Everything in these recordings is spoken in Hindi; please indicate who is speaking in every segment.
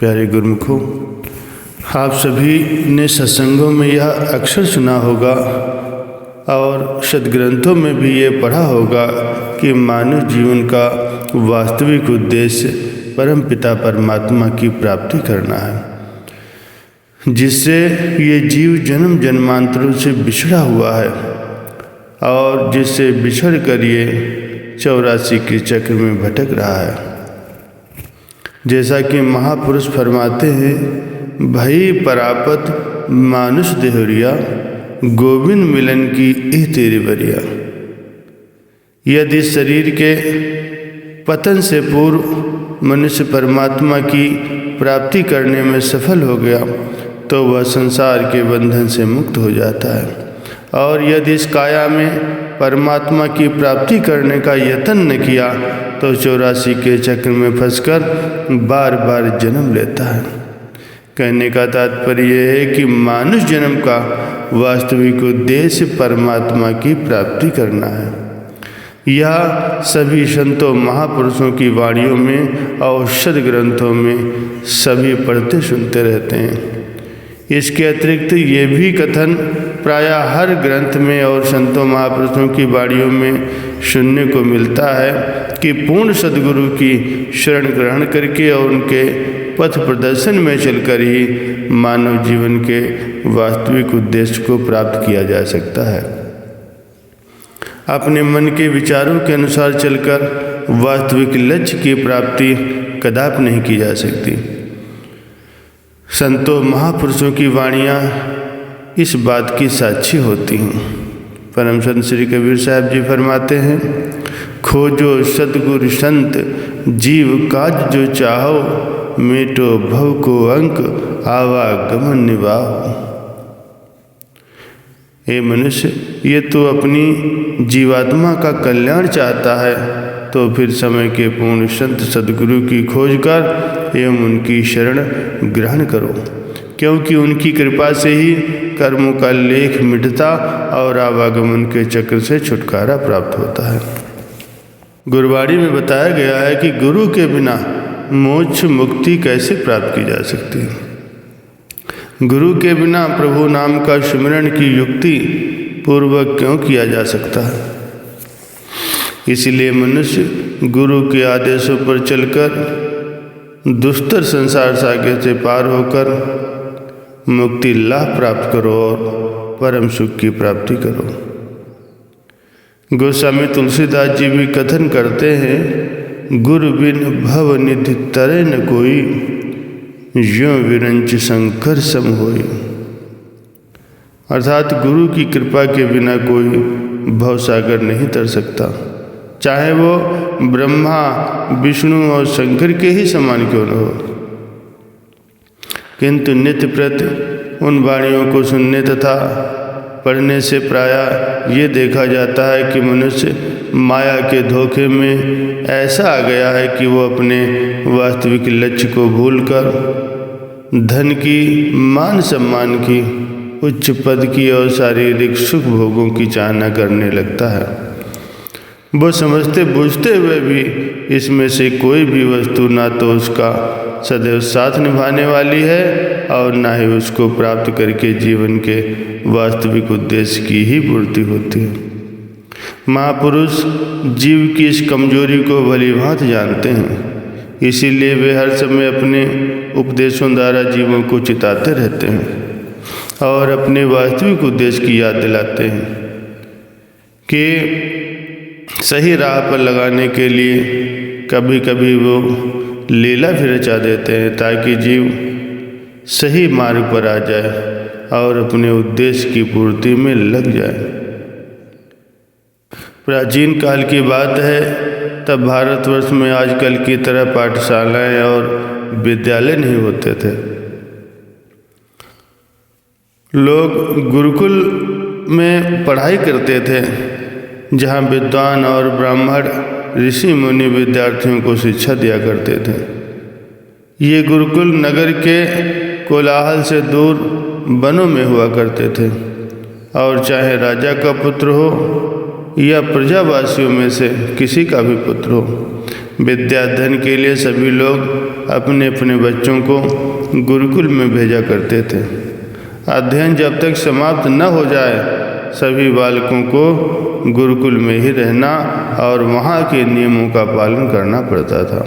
Speaker 1: प्यारे गुरुमुखों, आप सभी ने सत्संगों में यह अक्सर सुना होगा और सद्ग्रंथों में भी ये पढ़ा होगा कि मानव जीवन का वास्तविक उद्देश्य परमपिता परमात्मा की प्राप्ति करना है, जिससे ये जीव जन्म जन्मांतरों से बिछड़ा हुआ है और जिससे बिछड़ कर ये 84 के चक्र में भटक रहा है। जैसा कि महापुरुष फरमाते हैं, भई परापत मानुष देहरिया, गोविंद मिलन की एह तेरी बरिया। यदि शरीर के पतन से पूर्व मनुष्य परमात्मा की प्राप्ति करने में सफल हो गया तो वह संसार के बंधन से मुक्त हो जाता है, और यदि इस काया में परमात्मा की प्राप्ति करने का यत्न न किया तो 84 के चक्र में फंसकर बार बार जन्म लेता है। कहने का तात्पर्य यह है कि मानुष जन्म का वास्तविक उद्देश्य परमात्मा की प्राप्ति करना है। यह सभी संतों महापुरुषों की वाणियों में और सद्ग्रंथों में सभी पढ़ते सुनते रहते हैं। इसके अतिरिक्त ये भी कथन प्रायः हर ग्रंथ में और संतों महापुरुषों की वाणियों में सुनने को मिलता है कि पूर्ण सद्गुरु की शरण ग्रहण करके और उनके पथ प्रदर्शन में चलकर ही मानव जीवन के वास्तविक उद्देश्य को प्राप्त किया जा सकता है। अपने मन के विचारों के अनुसार चलकर वास्तविक लक्ष्य की प्राप्ति कदापि नहीं की जा सकती। संतों महापुरुषों की वाणियाँ इस बात की साक्षी होती हैं। परम संत श्री कबीर साहब जी फरमाते हैं, खोजो सतगुरु संत जीव काज जो चाहो, मेटो भव को अंक आवागमन निभाओ। हे मनुष्य, ये तो अपनी जीवात्मा का कल्याण चाहता है तो फिर समय के पूर्ण संत सद्गुरु की खोज कर एवं उनकी शरण ग्रहण करो, क्योंकि उनकी कृपा से ही कर्मों का लेख मिटता और आवागमन के चक्र से छुटकारा प्राप्त होता है। गुरुवाणी में बताया गया है कि गुरु के बिना मोक्ष मुक्ति कैसे प्राप्त की जा सकती है। गुरु के बिना प्रभु नाम का स्मरण की युक्ति पूर्वक क्यों किया जा सकता है। इसलिए मनुष्य गुरु के आदेशों पर चलकर दुस्तर संसार सागर से पार होकर मुक्ति लाभ प्राप्त करो और परम सुख की प्राप्ति करो। गोस्वामी तुलसीदास जी भी कथन करते हैं, गुरु बिन भव निधि तरे न कोई, ज्यों विरंच शंकर सम होई। अर्थात गुरु की कृपा के बिना कोई भवसागर नहीं तर सकता, चाहे वो ब्रह्मा विष्णु और शंकर के ही समान क्यों न हो। किंतु नित्य प्रति उन वाणियों को सुनने तथा पढ़ने से प्रायः ये देखा जाता है कि मनुष्य माया के धोखे में ऐसा आ गया है कि वो अपने वास्तविक लक्ष्य को भूलकर धन की, मान सम्मान की, उच्च पद की और शारीरिक सुख भोगों की चाहना करने लगता है। वो समझते बूझते हुए भी इसमें से कोई भी वस्तु ना तो उसका सदैव साथ निभाने वाली है और ना ही उसको प्राप्त करके जीवन के वास्तविक उद्देश्य की ही पूर्ति होती है। महापुरुष जीव की इस कमजोरी को भलीभांति जानते हैं, इसीलिए वे हर समय अपने उपदेशों द्वारा जीवों को चिताते रहते हैं और अपने वास्तविक उद्देश्य की याद दिलाते हैं कि सही राह पर लगाने के लिए कभी कभी वो लीला भी रचा देते हैं ताकि जीव सही मार्ग पर आ जाए और अपने उद्देश्य की पूर्ति में लग जाए। प्राचीन काल की बात है, तब भारतवर्ष में आजकल की तरह पाठशालाएं और विद्यालय नहीं होते थे। लोग गुरुकुल में पढ़ाई करते थे, जहाँ विद्वान और ब्राह्मण ऋषि मुनि विद्यार्थियों को शिक्षा दिया करते थे। ये गुरुकुल नगर के कोलाहल से दूर वनों में हुआ करते थे और चाहे राजा का पुत्र हो या प्रजावासियों में से किसी का भी पुत्र हो, विद्याधन के लिए सभी लोग अपने अपने बच्चों को गुरुकुल में भेजा करते थे। अध्ययन जब तक समाप्त न हो जाए सभी बालकों को गुरुकुल में ही रहना और वहाँ के नियमों का पालन करना पड़ता था।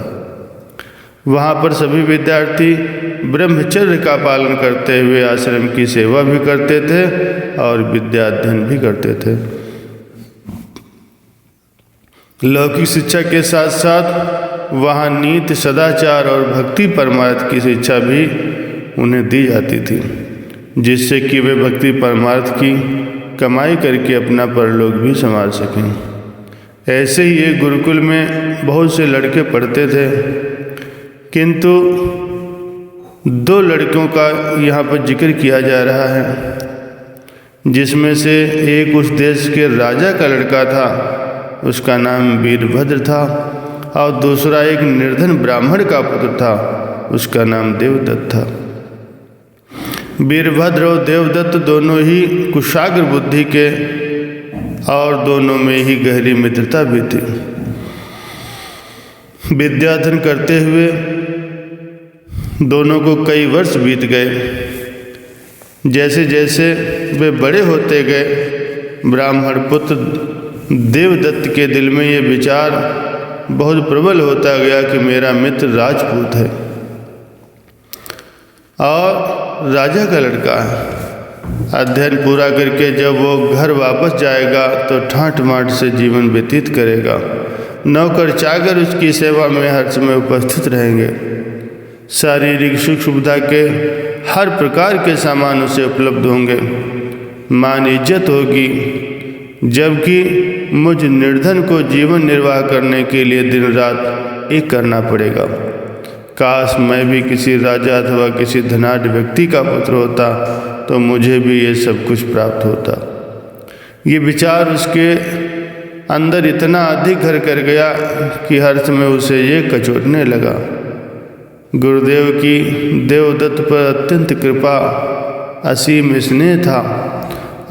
Speaker 1: वहाँ पर सभी विद्यार्थी ब्रह्मचर्य का पालन करते हुए आश्रम की सेवा भी करते थे और विद्या अध्ययन भी करते थे। लौकिक शिक्षा के साथ साथ वहाँ नीति, सदाचार और भक्ति परमार्थ की शिक्षा भी उन्हें दी जाती थी, जिससे कि वे भक्ति परमार्थ की कमाई करके अपना परलोक भी संभाल सकें। ऐसे ही एक गुरुकुल में बहुत से लड़के पढ़ते थे, किंतु 2 लड़कों का यहाँ पर जिक्र किया जा रहा है, जिसमें से एक उस देश के राजा का लड़का था, उसका नाम वीरभद्र था, और दूसरा एक निर्धन ब्राह्मण का पुत्र था, उसका नाम देवदत्त था। वीरभद्र और देवदत्त दोनों ही कुशाग्र बुद्धि के और दोनों में ही गहरी मित्रता भी थी। विद्याध्ययन करते हुए दोनों को कई वर्ष बीत गए। जैसे जैसे वे बड़े होते गए, ब्राह्मण पुत्र देवदत्त के दिल में ये विचार बहुत प्रबल होता गया कि मेरा मित्र राजपूत है और राजा का लड़का है। अध्ययन पूरा करके जब वो घर वापस जाएगा तो ठाठ माठ से जीवन व्यतीत करेगा। नौकर चाकर उसकी सेवा में हर समय उपस्थित रहेंगे। शारीरिक सुख सुविधा के हर प्रकार के सामान उसे उपलब्ध होंगे। मान इज्जत होगी, जबकि मुझ निर्धन को जीवन निर्वाह करने के लिए दिन रात एक करना पड़ेगा। काश मैं भी किसी राजा अथवा किसी धनाढ्य व्यक्ति का पुत्र होता तो मुझे भी ये सब कुछ प्राप्त होता। ये विचार उसके अंदर इतना अधिक घर कर गया कि हर समय उसे ये कचोटने लगा। गुरुदेव की देवदत्त पर अत्यंत कृपा, असीम स्नेह था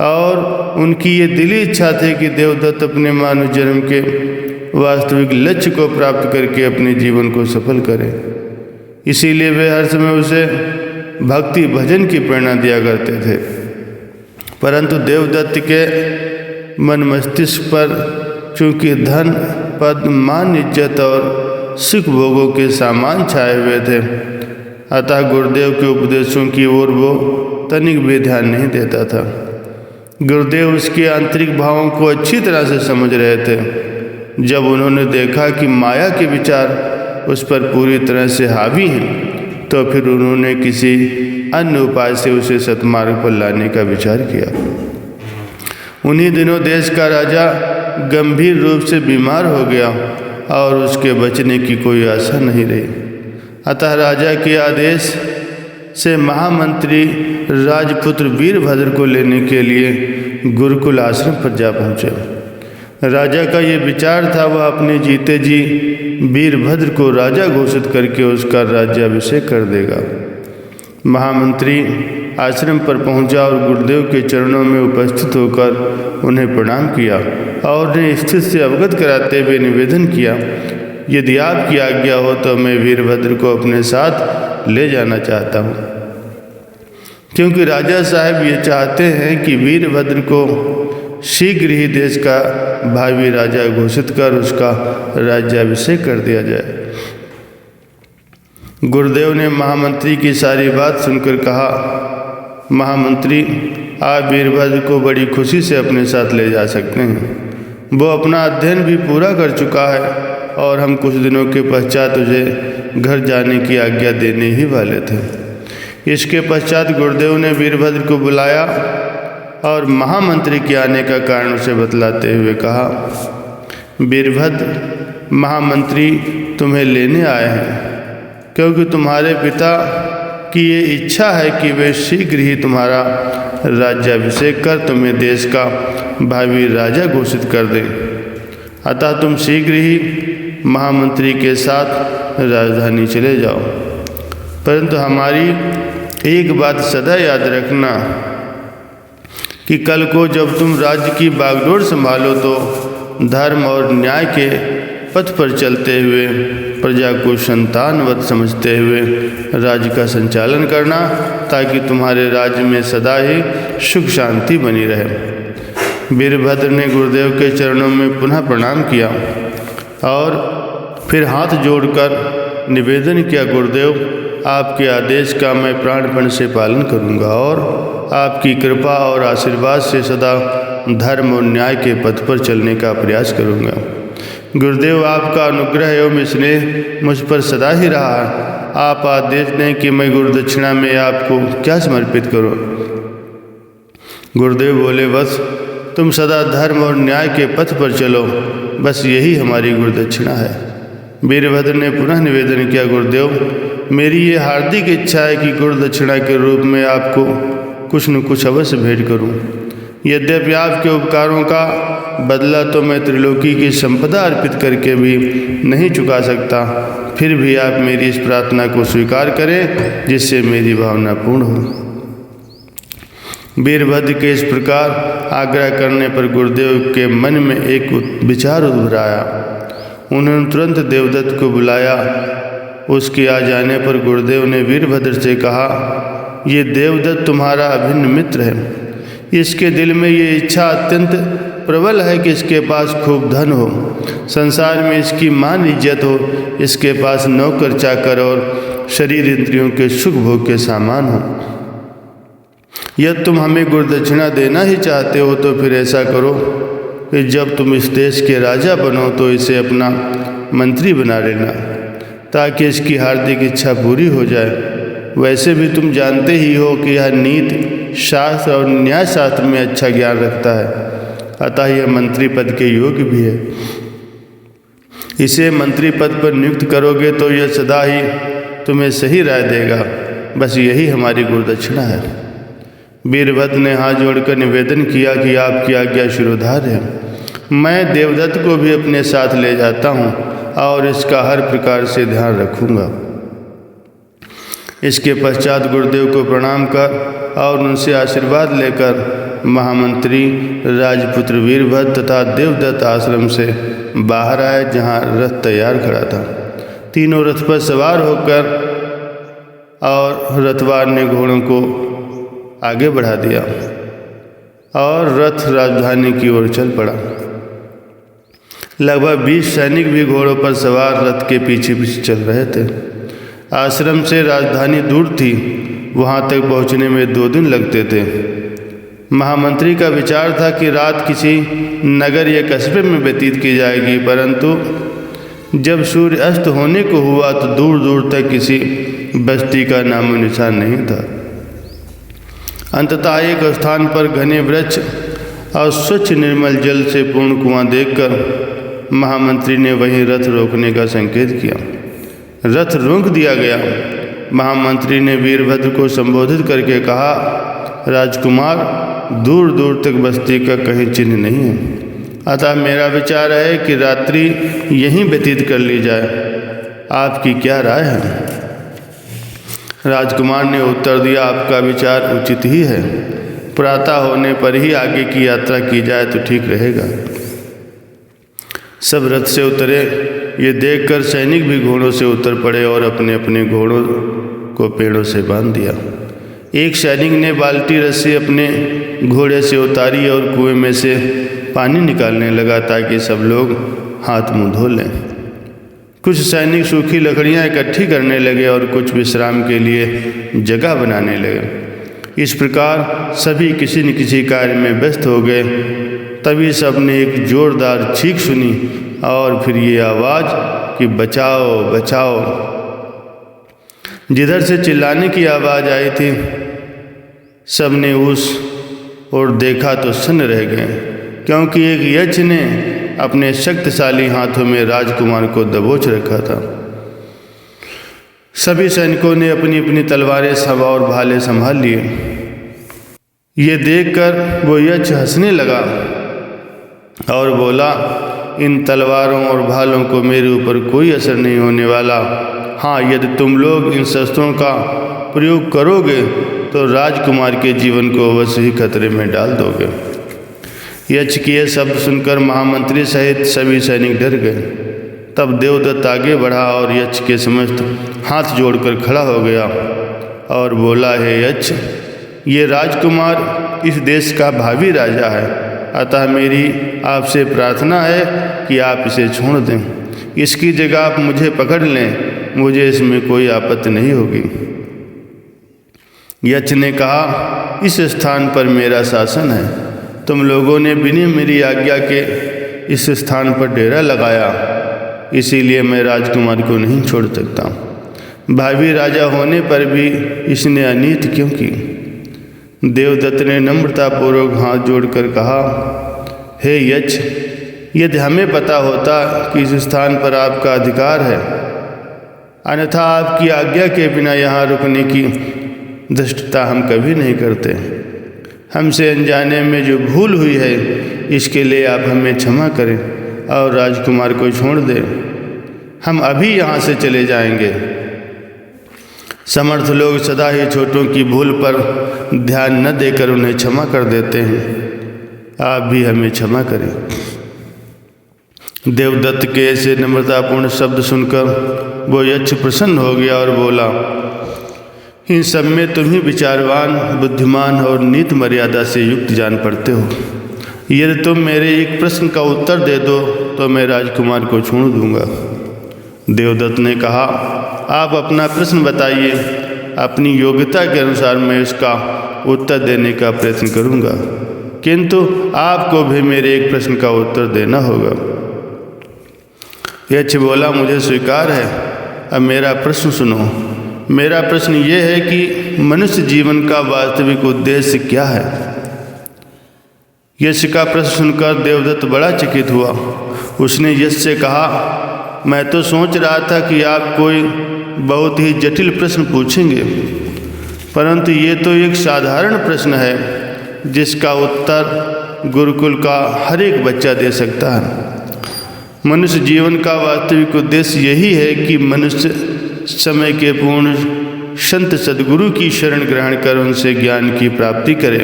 Speaker 1: और उनकी ये दिली इच्छा थी कि देवदत्त अपने मानव जन्म के वास्तविक लक्ष्य को प्राप्त करके अपने जीवन को सफल करे। इसीलिए वे हर समय उसे भक्ति भजन की प्रेरणा दिया करते थे। परंतु देवदत्त के मन मस्तिष्क पर चूंकि धन, पद, मान, इज्जत और सुख भोगों के सामान छाए हुए थे, अतः गुरुदेव के उपदेशों की ओर वो तनिक भी ध्यान नहीं देता था। गुरुदेव उसके आंतरिक भावों को अच्छी तरह से समझ रहे थे। जब उन्होंने देखा कि माया के विचार उस पर पूरी तरह से हावी हैं, तो फिर उन्होंने किसी अन्य उपाय से उसे सतमार्ग पर लाने का विचार किया। उन्हीं दिनों देश का राजा गंभीर रूप से बीमार हो गया और उसके बचने की कोई आशा नहीं रही। अतः राजा के आदेश से महामंत्री राजपुत्र वीरभद्र को लेने के लिए गुरुकुल आश्रम पर जा पहुँचे। राजा का ये विचार था वह अपने जीते जी वीरभद्र को राजा घोषित करके उसका राज्याभिषेक कर देगा। महामंत्री आश्रम पर पहुंचा और गुरुदेव के चरणों में उपस्थित होकर उन्हें प्रणाम किया और उन्हें स्थिति से अवगत कराते हुए निवेदन किया, यदि आपकी आज्ञा हो तो मैं वीरभद्र को अपने साथ ले जाना चाहता हूँ, क्योंकि राजा साहब ये चाहते हैं कि वीरभद्र को शीघ्र ही देश का भावी राजा घोषित कर उसका राज्याभिषेक कर दिया जाए। गुरुदेव ने महामंत्री की सारी बात सुनकर कहा, महामंत्री, आप वीरभद्र को बड़ी खुशी से अपने साथ ले जा सकते हैं। वो अपना अध्ययन भी पूरा कर चुका है और हम कुछ दिनों के पश्चात उसे घर जाने की आज्ञा देने ही वाले थे। इसके पश्चात गुरुदेव ने वीरभद्र को बुलाया और महामंत्री के आने का कारण उसे बतलाते हुए कहा, वीरभद्र, महामंत्री तुम्हें लेने आए हैं क्योंकि तुम्हारे पिता की ये इच्छा है कि वे शीघ्र ही तुम्हारा राज्याभिषेक कर तुम्हें देश का भावी राजा घोषित कर दें। अतः तुम शीघ्र ही महामंत्री के साथ राजधानी चले जाओ। परंतु हमारी एक बात सदा याद रखना कि कल को जब तुम राज्य की बागडोर संभालो तो धर्म और न्याय के पथ पर चलते हुए प्रजा को संतानवत समझते हुए राज्य का संचालन करना, ताकि तुम्हारे राज्य में सदा ही सुख शांति बनी रहे। वीरभद्र ने गुरुदेव के चरणों में पुनः प्रणाम किया और फिर हाथ जोड़कर निवेदन किया, गुरुदेव आपके आदेश का मैं प्राणपण से पालन करूंगा और आपकी कृपा और आशीर्वाद से सदा धर्म और न्याय के पथ पर चलने का प्रयास करूंगा। गुरुदेव आपका अनुग्रह एवं स्नेह मुझ पर सदा ही रहा है। आप आदेश दें कि मैं गुरुदक्षिणा में आपको क्या समर्पित करूं। गुरुदेव बोले, बस तुम सदा धर्म और न्याय के पथ पर चलो, बस यही हमारी गुरुदक्षिणा है। वीरभद्र ने पुनः निवेदन किया, गुरुदेव मेरी ये हार्दिक इच्छा है कि गुरुदक्षिणा के रूप में आपको कुछ न कुछ अवश्य भेंट करूं। यद्यपि आपके उपकारों का बदला तो मैं त्रिलोकी की संपदा अर्पित करके भी नहीं चुका सकता, फिर भी आप मेरी इस प्रार्थना को स्वीकार करें जिससे मेरी भावना पूर्ण हो। वीरभद्र के इस प्रकार आग्रह करने पर गुरुदेव के मन में एक विचार उभर आया। उन्होंने तुरंत देवदत्त को बुलाया। उसके आ जाने पर गुरुदेव ने वीरभद्र से कहा, ये देवदत्त तुम्हारा अभिन्न मित्र है। इसके दिल में ये इच्छा अत्यंत प्रबल है कि इसके पास खूब धन हो, संसार में इसकी मान इज्जत हो, इसके पास नौकर चाकर और शरीर इंद्रियों के सुख भोग के सामान हो। यदि तुम हमें गुरुदक्षिणा देना ही चाहते हो तो फिर ऐसा करो कि जब तुम इस देश के राजा बनो तो इसे अपना मंत्री बना लेना, ताकि इसकी हार्दिक इच्छा पूरी हो जाए। वैसे भी तुम जानते ही हो कि यह नीति शास्त्र और न्याय शास्त्र में अच्छा ज्ञान रखता है, अतः यह मंत्री पद के योग्य भी है। इसे मंत्री पद पर नियुक्त करोगे तो यह सदा ही तुम्हें सही राय देगा। बस यही हमारी गुरुदक्षिणा है। वीरभद्र ने हाथ जोड़कर निवेदन किया कि आपकी आज्ञा शिरोधार है। मैं देवदत्त को भी अपने साथ ले जाता हूँ और इसका हर प्रकार से ध्यान रखूँगा। इसके पश्चात गुरुदेव को प्रणाम कर और उनसे आशीर्वाद लेकर महामंत्री राजपुत्र वीरभद्र तथा देवदत्त आश्रम से बाहर आए, जहाँ रथ तैयार खड़ा था। तीनों रथ पर सवार होकर और रथवार ने घोड़ों को आगे बढ़ा दिया और रथ राजधानी की ओर चल पड़ा। लगभग 20 सैनिक भी घोड़ों पर सवार रथ के पीछे पीछे चल रहे थे। आश्रम से राजधानी दूर थी, वहां तक पहुंचने में 2 दिन लगते थे। महामंत्री का विचार था कि रात किसी नगर या कस्बे में व्यतीत की जाएगी, परंतु जब सूर्य अस्त होने को हुआ तो दूर दूर तक किसी बस्ती का नामो निशान नहीं था। अंततः एक स्थान पर घने वृक्ष और स्वच्छ निर्मल जल से पूर्ण कुआं देखकर महामंत्री ने वहीं रथ रोकने का संकेत किया। रथ रोक दिया गया। महामंत्री ने वीरभद्र को संबोधित करके कहा, राजकुमार, दूर दूर तक बस्ती का कहीं चिन्ह नहीं है, अतः मेरा विचार है कि रात्रि यहीं व्यतीत कर ली जाए। आपकी क्या राय है? राजकुमार ने उत्तर दिया, आपका विचार उचित ही है। प्रातः होने पर ही आगे की यात्रा की जाए तो ठीक रहेगा। सब रथ से उतरे। ये देखकर सैनिक भी घोड़ों से उतर पड़े और अपने अपने घोड़ों को पेड़ों से बांध दिया। एक सैनिक ने बाल्टी रस्सी अपने घोड़े से उतारी और कुएं में से पानी निकालने लगा ताकि सब लोग हाथ मुंह धो लें। कुछ सैनिक सूखी लकड़ियां इकट्ठी करने लगे और कुछ विश्राम के लिए जगह बनाने लगे। इस प्रकार सभी किसी न किसी कार्य में व्यस्त हो गए। तभी सबने एक जोरदार चीख सुनी और फिर ये आवाज़ कि बचाओ बचाओ। जिधर से चिल्लाने की आवाज़ आई थी, सबने उस ओर देखा तो सन्न रह गए, क्योंकि एक यक्ष ने अपने शक्तिशाली हाथों में राजकुमार को दबोच रखा था। सभी सैनिकों ने अपनी अपनी तलवारें सवा और भाले संभाल लिए। ये देखकर वो यक्ष हंसने लगा और बोला, इन तलवारों और भालों को मेरे ऊपर कोई असर नहीं होने वाला। हाँ, यदि तुम लोग इन शस्त्रों का प्रयोग करोगे तो राजकुमार के जीवन को अवश्य ही खतरे में डाल दोगे। यक्ष के ये शब्द सुनकर महामंत्री सहित सभी सैनिक डर गए। तब देवदत्त आगे बढ़ा और यक्ष के समस्त हाथ जोड़कर खड़ा हो गया और बोला, हे यक्ष, ये राजकुमार इस देश का भावी राजा है, अतः मेरी आपसे प्रार्थना है कि आप इसे छोड़ दें। इसकी जगह आप मुझे पकड़ लें, मुझे इसमें कोई आपत्ति नहीं होगी। यक्ष ने कहा, इस स्थान पर मेरा शासन है, तुम लोगों ने बिना मेरी आज्ञा के इस स्थान पर डेरा लगाया, इसीलिए मैं राजकुमार को नहीं छोड़ सकता। भावी राजा होने पर भी इसने अनीति क्यों की? देवदत्त ने नम्रतापूर्वक हाथ जोड़कर कहा, हे यक्ष, यदि हमें पता होता कि इस स्थान पर आपका अधिकार है, अन्यथा आपकी आज्ञा के बिना यहाँ रुकने की धृष्टता हम कभी नहीं करते। हमसे अनजाने में जो भूल हुई है, इसके लिए आप हमें क्षमा करें और राजकुमार को छोड़ दें। हम अभी यहाँ से चले जाएंगे। समर्थ लोग सदा ही छोटों की भूल पर ध्यान न देकर उन्हें क्षमा कर देते हैं। आप भी हमें क्षमा करें। देवदत्त के ऐसे नम्रतापूर्ण शब्द सुनकर वो यक्ष प्रसन्न हो गया और बोला, इन सब में तुम ही विचारवान, बुद्धिमान और नीति मर्यादा से युक्त जान पड़ते हो। यदि तुम मेरे एक प्रश्न का उत्तर दे दो तो मैं राजकुमार को छोड़ दूंगा। देवदत्त ने कहा, आप अपना प्रश्न बताइए, अपनी योग्यता के अनुसार मैं इसका उत्तर देने का प्रयत्न करूंगा, किंतु आपको भी मेरे एक प्रश्न का उत्तर देना होगा। यक्ष बोला, मुझे स्वीकार है। अब मेरा प्रश्न सुनो। मेरा प्रश्न ये है कि मनुष्य जीवन का वास्तविक उद्देश्य क्या है? यक्ष का प्रश्न सुनकर देवदत्त बड़ा चकित हुआ। उसने यक्ष से कहा, मैं तो सोच रहा था कि आप कोई बहुत ही जटिल प्रश्न पूछेंगे, परंतु ये तो एक साधारण प्रश्न है जिसका उत्तर गुरुकुल का हर एक बच्चा दे सकता है। मनुष्य जीवन का वास्तविक उद्देश्य यही है कि मनुष्य समय के पूर्ण संत सद्गुरु की शरण ग्रहण कर उनसे ज्ञान की प्राप्ति करे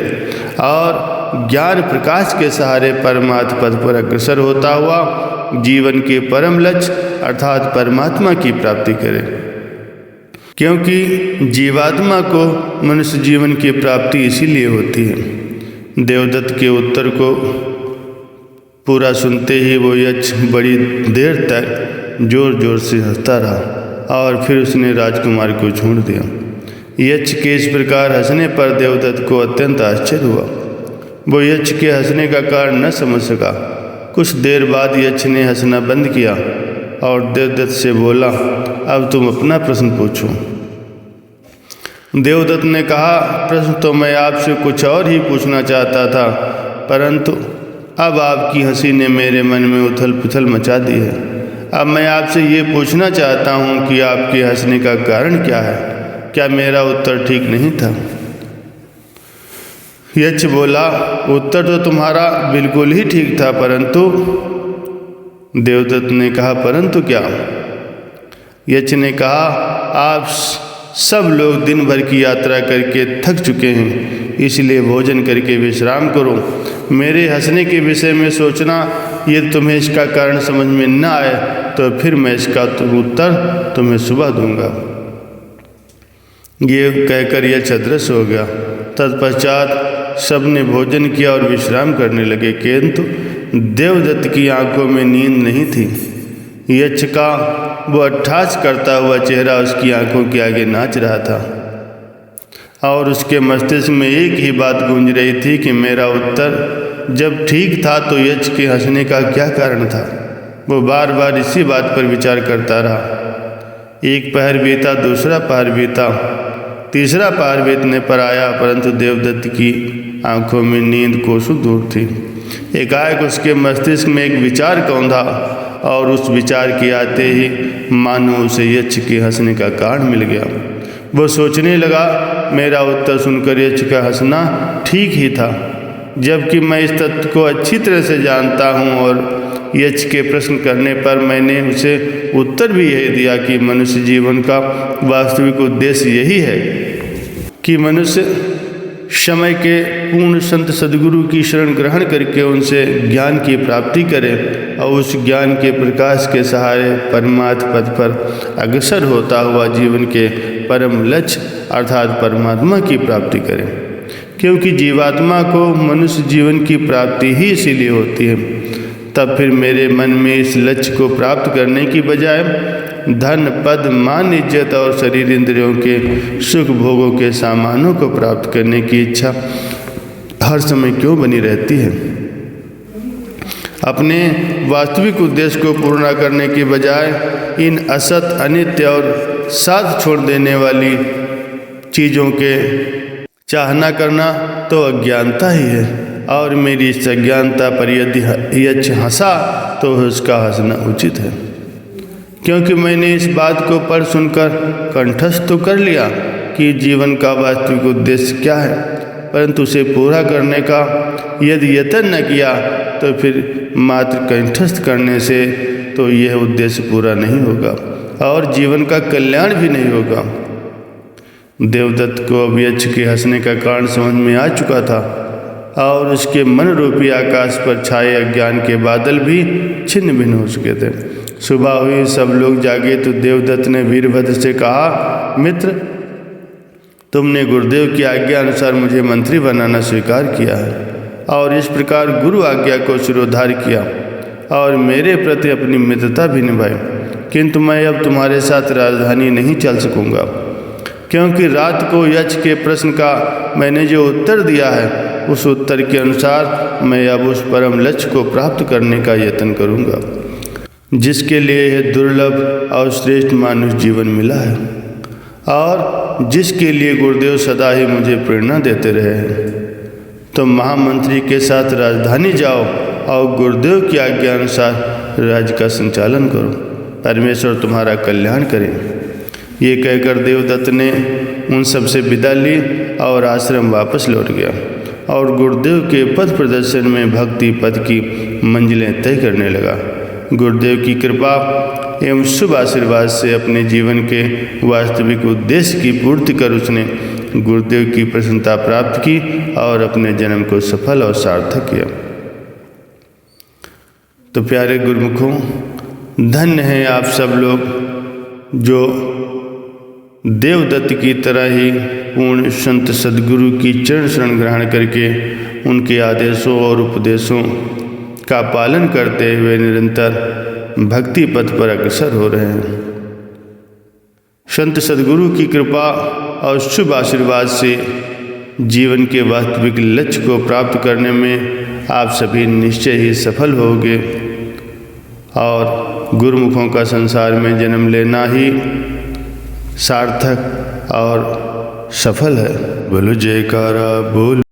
Speaker 1: और ज्ञान प्रकाश के सहारे परमात्म पद पर अग्रसर होता हुआ जीवन के परम लक्ष्य अर्थात परमात्मा की प्राप्ति करे, क्योंकि जीवात्मा को मनुष्य जीवन की प्राप्ति इसीलिए होती है। देवदत्त के उत्तर को पूरा सुनते ही वो यक्ष बड़ी देर तक जोर जोर से हंसता रहा और फिर उसने राजकुमार को छोड़ दिया। यक्ष के इस प्रकार हंसने पर देवदत्त को अत्यंत आश्चर्य हुआ। वो यक्ष के हंसने का कारण न समझ सका। कुछ देर बाद यक्ष ने हंसना बंद किया और देवदत्त से बोला, अब तुम अपना प्रश्न पूछो। देवदत्त ने कहा, प्रश्न तो मैं आपसे कुछ और ही पूछना चाहता था, परंतु अब आपकी हंसी ने मेरे मन में उथल पुथल मचा दी है। अब मैं आपसे ये पूछना चाहता हूँ कि आपके हंसने का कारण क्या है? क्या मेरा उत्तर ठीक नहीं था? यक्ष बोला, उत्तर तो तुम्हारा बिल्कुल ही ठीक था, परंतु। देवदत्त ने कहा, परंतु क्या? यक्ष ने कहा, आप सब लोग दिन भर की यात्रा करके थक चुके हैं, इसलिए भोजन करके विश्राम करो। मेरे हंसने के विषय में सोचना, यदि तुम्हें इसका कारण समझ में न आए तो फिर मैं इसका उत्तर तुम्हें सुबह दूंगा। ये कहकर यक्ष अदृश्य हो गया। तत्पश्चात सबने भोजन किया और विश्राम करने लगे, किंतु देवदत्त की आंखों में नींद नहीं थी। यक्ष का वो अट्ठास करता हुआ चेहरा उसकी आंखों के आगे नाच रहा था और उसके मस्तिष्क में एक ही बात गूंज रही थी कि मेरा उत्तर जब ठीक था तो यक्ष के हंसने का क्या कारण था। वो बार बार इसी बात पर विचार करता रहा। एक पहर बीता, दूसरा पहर बीता, तीसरा पहर बीतने पर आया, परंतु देवदत्त की आंखों में नींद कोसों दूर थी। एकाएक उसके मस्तिष्क में एक विचार कौंधा और उस विचार के आते ही मानो उसे यक्ष के हंसने का कारण मिल गया। वो सोचने लगा, मेरा उत्तर सुनकर यक्ष का हंसना ठीक ही था, जबकि मैं इस तथ्य को अच्छी तरह से जानता हूँ और यक्ष के प्रश्न करने पर मैंने उसे उत्तर भी यही दिया कि मनुष्य जीवन का वास्तविक उद्देश्य यही है कि मनुष्य समय के पूर्ण संत सद्गुरु की शरण ग्रहण करके उनसे ज्ञान की प्राप्ति करे और उस ज्ञान के प्रकाश के सहारे परमात्म पद पर अग्रसर होता हुआ जीवन के परम लक्ष्य अर्थात परमात्मा की प्राप्ति करें। क्योंकि जीवात्मा को मनुष्य जीवन की प्राप्ति ही इसीलिए होती है। तब फिर मेरे मन में इस लक्ष्य को प्राप्त करने की बजाय धन, पद, मान, इज्जत और शरीर इंद्रियों के सुख भोगों के सामानों को प्राप्त करने की इच्छा हर समय क्यों बनी रहती है? अपने वास्तविक उद्देश्य को पूर्ण करने की बजाय इन असत, अनित्य और साथ छोड़ देने वाली चीज़ों के चाहना करना तो अज्ञानता ही है। और मेरी इस अज्ञानता पर यदि यक्ष हंसा तो उसका हंसना उचित है। क्योंकि मैंने इस बात को पढ़ सुनकर कंठस्थ तो कर लिया कि जीवन का वास्तविक उद्देश्य क्या है, परंतु उसे पूरा करने का यदि यत्न न किया तो फिर मात्र कंठस्थ करने से तो यह उद्देश्य पूरा नहीं होगा और जीवन का कल्याण भी नहीं होगा। देवदत्त को अब यक्ष के हंसने का कारण समझ में आ चुका था और उसके मन रूपी आकाश पर छाए अज्ञान के बादल भी छिन्न भिन्न हो चुके थे। सुबह हुई, सब लोग जागे तो देवदत्त ने वीरभद्र से कहा, मित्र, तुमने गुरुदेव की आज्ञा अनुसार मुझे मंत्री बनाना स्वीकार किया है और इस प्रकार गुरु आज्ञा को शिरोधार्य किया और मेरे प्रति अपनी मित्रता भी निभाई। किंतु मैं अब तुम्हारे साथ राजधानी नहीं चल सकूंगा, क्योंकि रात को यक्ष के प्रश्न का मैंने जो उत्तर दिया है उस उत्तर के अनुसार मैं अब उस परम लक्ष्य को प्राप्त करने का यत्न करूंगा जिसके लिए यह दुर्लभ और श्रेष्ठ मानुष जीवन मिला है और जिसके लिए गुरुदेव सदा ही मुझे प्रेरणा देते रहे हैं। तो महामंत्री के साथ राजधानी जाओ और गुरुदेव की आज्ञा अनुसार राज्य का संचालन करो। परमेश्वर तुम्हारा कल्याण करें। ये कहकर देवदत्त ने उन सब से विदा ली और आश्रम वापस लौट गया और गुरुदेव के पथ प्रदर्शन में भक्ति पद की मंजिलें तय करने लगा। गुरुदेव की कृपा एवं शुभ आशीर्वाद से अपने जीवन के वास्तविक उद्देश्य की पूर्ति कर उसने गुरुदेव की प्रसन्नता प्राप्त की और अपने जन्म को सफल और सार्थक किया। तो प्यारे गुरुमुखों, धन्य हैं आप सब लोग जो देवदत्त की तरह ही पूर्ण संत सद्गुरु की चरण शरण ग्रहण करके उनके आदेशों और उपदेशों का पालन करते हुए निरंतर भक्ति पथ पर अग्रसर हो रहे हैं। संत सद्गुरु की कृपा और शुभ आशीर्वाद से जीवन के वास्तविक लक्ष्य को प्राप्त करने में आप सभी निश्चय ही सफल होंगे और गुरुमुखों का संसार में जन्म लेना ही सार्थक और सफल है। बोलो जयकारा बोल।